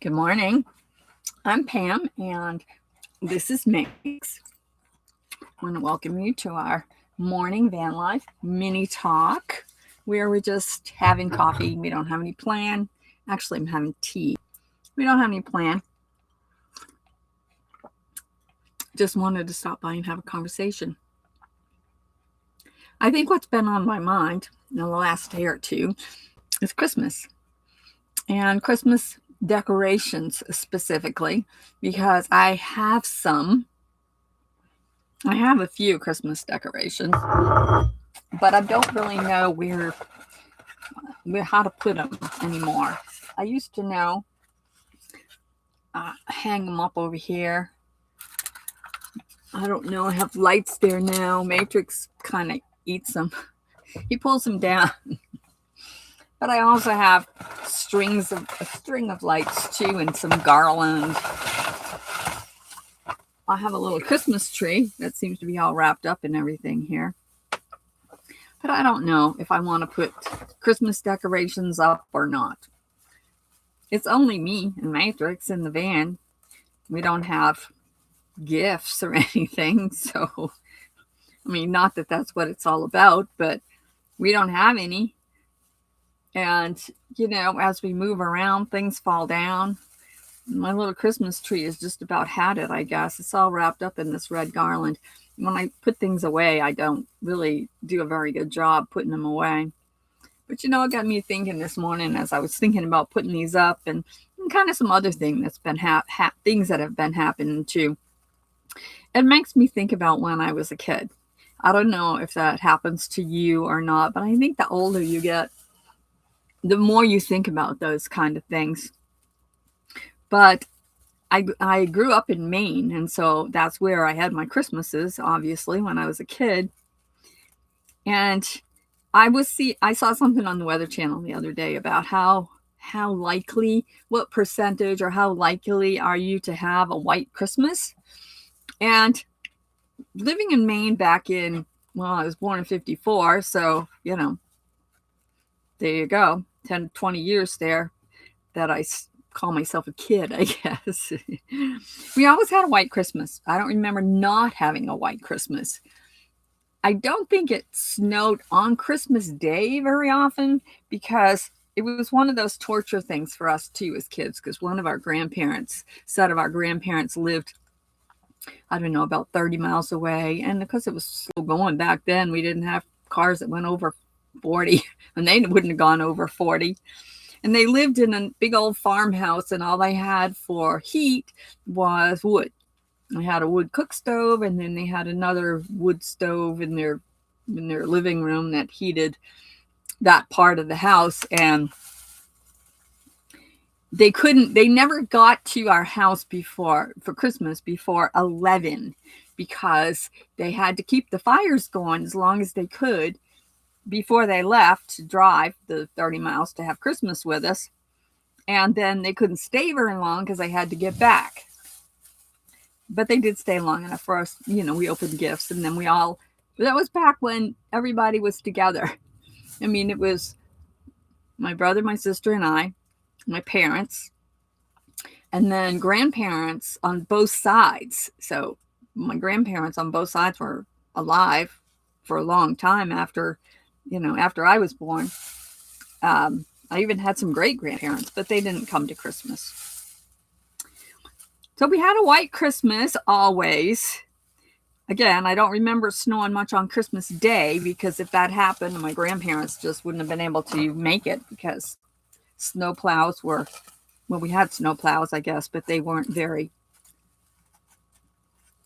Good morning. I'm Pam, and this is Matrix. I want to welcome you to our morning van life mini talk where we're just having coffee. We don't have any plan. Actually, I'm having tea. We don't have any plan. Just wanted to stop by and have a conversation. I think what's been on my mind in the last day or two is Christmas and Christmas decorations specifically because I have a few Christmas decorations, but I don't really know where how to put them anymore. I used to know hang them up over here. I don't know. I have lights there now. Matrix kind of eats them. He pulls them down. But I also have a string of lights too, and some garland. I have a little Christmas tree that seems to be all wrapped up in everything here. But I don't know if I want to put Christmas decorations up or not. It's only me and Matrix in the van. We don't have gifts or anything. So, I mean, not that that's what it's all about, but we don't have any. And, as we move around, things fall down. My little Christmas tree is just about had it, I guess. It's all wrapped up in this red garland. When I put things away, I don't really do a very good job putting them away. But, it got me thinking this morning as I was thinking about putting these up and kind of some other thing that's been things that have been happening too. It makes me think about when I was a kid. I don't know if that happens to you or not, but I think the older you get, the more you think about those kind of things. But I grew up in Maine, and so that's where I had my Christmases, obviously, when I was a kid. And I saw something on the Weather Channel the other day about what percentage or how likely are you to have a white Christmas? And living in Maine I was born in 54, so, there you go, 10, 20 years there that I call myself a kid, I guess. We always had a white Christmas. I don't remember not having a white Christmas. I don't think it snowed on Christmas Day very often because it was one of those torture things for us too as kids, because one of our set of our grandparents lived, I don't know, about 30 miles away. And because it was slow going back then, we didn't have cars that went over 40, and they wouldn't have gone over 40. And they lived in a big old farmhouse, and all they had for heat was wood. They had a wood cook stove, and then they had another wood stove in their living room that heated that part of the house. And they never got to our house for Christmas before 11, because they had to keep the fires going as long as they could before they left to drive the 30 miles to have Christmas with us. And then they couldn't stay very long because they had to get back. But they did stay long enough for us. We opened gifts, and then that was back when everybody was together. I mean, it was my brother, my sister, and I, my parents, and then grandparents on both sides. So my grandparents on both sides were alive for a long time after I was born. I even had some great grandparents, but they didn't come to Christmas. So we had a white Christmas always. Again, I don't remember snowing much on Christmas Day, because if that happened, my grandparents just wouldn't have been able to make it, because we had snow plows, I guess, but they weren't very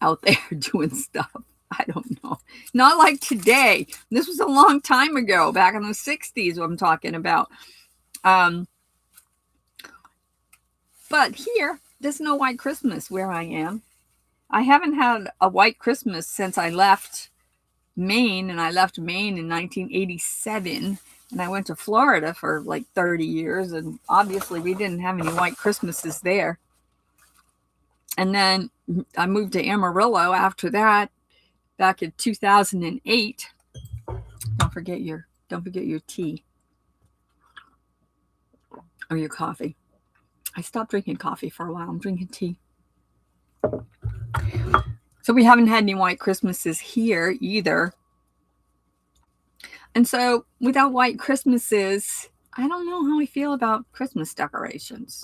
out there doing stuff. I don't know. Not like today. This was a long time ago, back in the 60s, what I'm talking about. But here, there's no white Christmas where I am. I haven't had a white Christmas since I left Maine, and I left Maine in 1987, and I went to Florida for like 30 years, and obviously we didn't have any white Christmases there. And then I moved to Amarillo after that, back in 2008. Don't forget your tea or your coffee. I stopped drinking coffee for a while. I'm drinking tea. So we haven't had any white Christmases here either. And so without white Christmases, I don't know how I feel about Christmas decorations.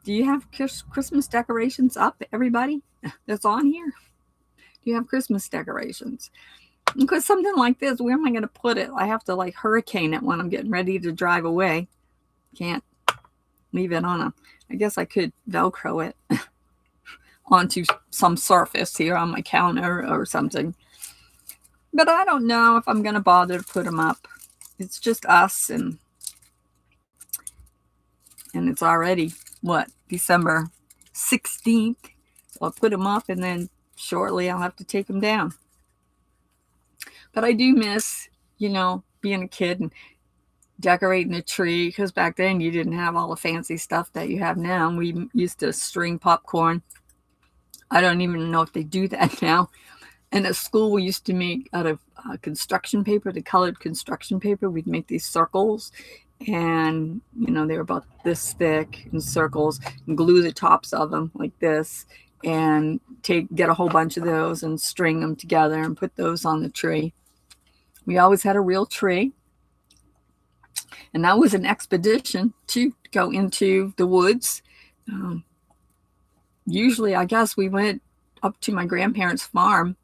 Do you have Christmas decorations up, everybody that's on here? Do you have Christmas decorations? Because something like this, where am I going to put it? I have to like hurricane it when I'm getting ready to drive away. Can't leave it on I guess I could Velcro it onto some surface here on my counter or something. But I don't know if I'm going to bother to put them up. It's just us, and it's already, what, December 16th. So I'll put them up, and then shortly I'll have to take them down. But I do miss, being a kid and decorating a tree, because back then you didn't have all the fancy stuff that you have now. We used to string popcorn. I don't even know if they do that now. And at school, we used to make out of construction paper, the colored construction paper. We'd make these circles, and they were about this thick in circles, and glue the tops of them like this, and get a whole bunch of those and string them together and put those on the tree. We always had a real tree, and that was an expedition to go into the woods. Usually, I guess we went up to my grandparents' farm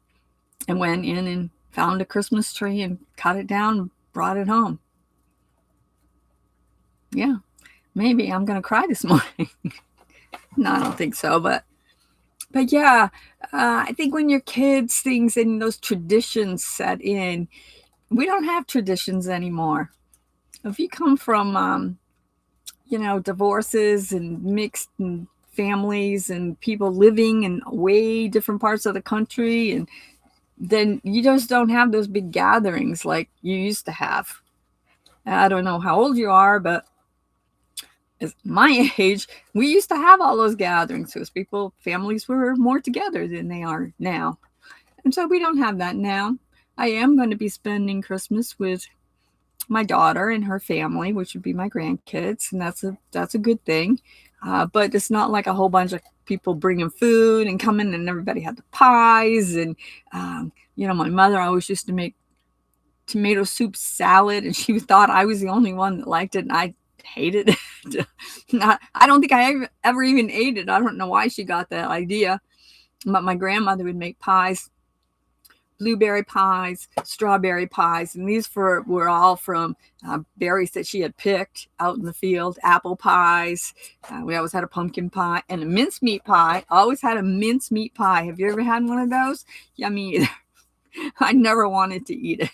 and went in and found a Christmas tree and cut it down and brought it home. Yeah, maybe I'm going to cry this morning. No, I don't think so, but yeah, I think when you're kids, things and those traditions set in. We don't have traditions anymore. If you come from, divorces and mixed families and people living in way different parts of the country, and then you just don't have those big gatherings like you used to have. I don't know how old you are, but as my age, we used to have all those gatherings because families were more together than they are now. And so we don't have that now. I am going to be spending Christmas with my daughter and her family, which would be my grandkids, and that's a good thing. But it's not like a whole bunch of people bringing food and coming, and everybody had the pies. And my mother always used to make tomato soup salad, and she thought I was the only one that liked it, and I hated it. I don't think I ever even ate it. I don't know why she got that idea. But my grandmother would make pies. Blueberry pies, strawberry pies, and these were all from berries that she had picked out in the field. Apple pies. We always had a pumpkin pie and a mincemeat pie. Always had a mincemeat pie. Have you ever had one of those? Yeah, me either. I never wanted to eat it.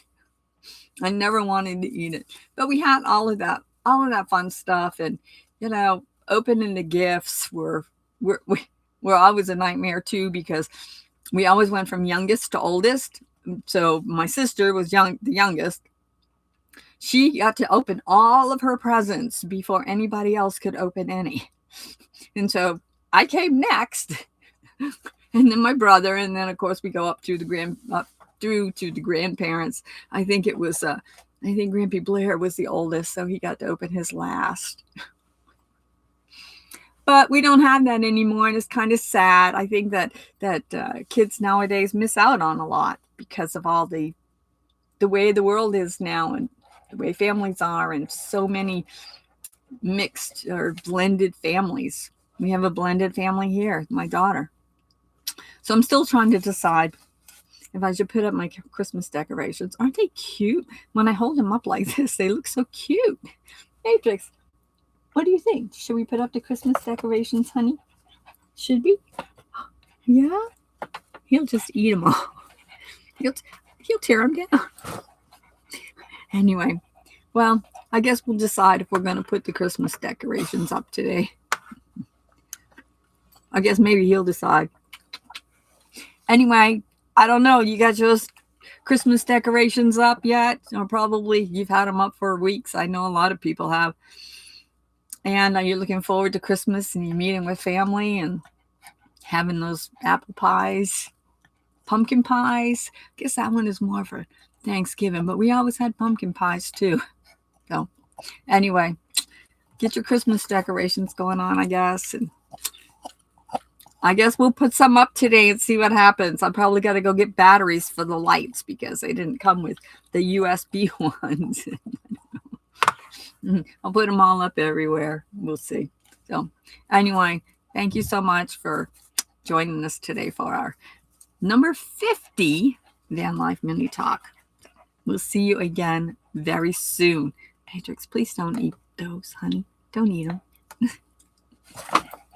But we had all of that fun stuff, and opening the gifts were always a nightmare too, because we always went from youngest to oldest. So my sister was the youngest. She got to open all of her presents before anybody else could open any. And so I came next, and then my brother, and then of course we go up to the grandparents. I think Grandpa Blair was the oldest, so he got to open his last. But we don't have that anymore, and it's kind of sad. I think that kids nowadays miss out on a lot because of all the way the world is now, and the way families are, and so many mixed or blended families. We have a blended family here, my daughter. So I'm still trying to decide if I should put up my Christmas decorations. Aren't they cute? When I hold them up like this, they look so cute. Matrix, what do you think? Should we put up the Christmas decorations, honey? Should we? Yeah? He'll just eat them all. He'll tear them down. Anyway, well, I guess we'll decide if we're going to put the Christmas decorations up today. I guess maybe he'll decide. Anyway, I don't know. You got your Christmas decorations up yet? Or probably you've had them up for weeks. I know a lot of people have. And you're looking forward to Christmas, and you're meeting with family and having those apple pies, pumpkin pies. I guess that one is more for Thanksgiving, but we always had pumpkin pies too. So anyway, get your Christmas decorations going on, I guess. And I guess we'll put some up today and see what happens. I probably got to go get batteries for the lights because they didn't come with the USB ones. I'll put them all up everywhere. We'll see. So anyway, thank you so much for joining us today for our number 50 Van Life Mini Talk. We'll see you again very soon. Matrix, please don't eat those, honey. Don't eat them.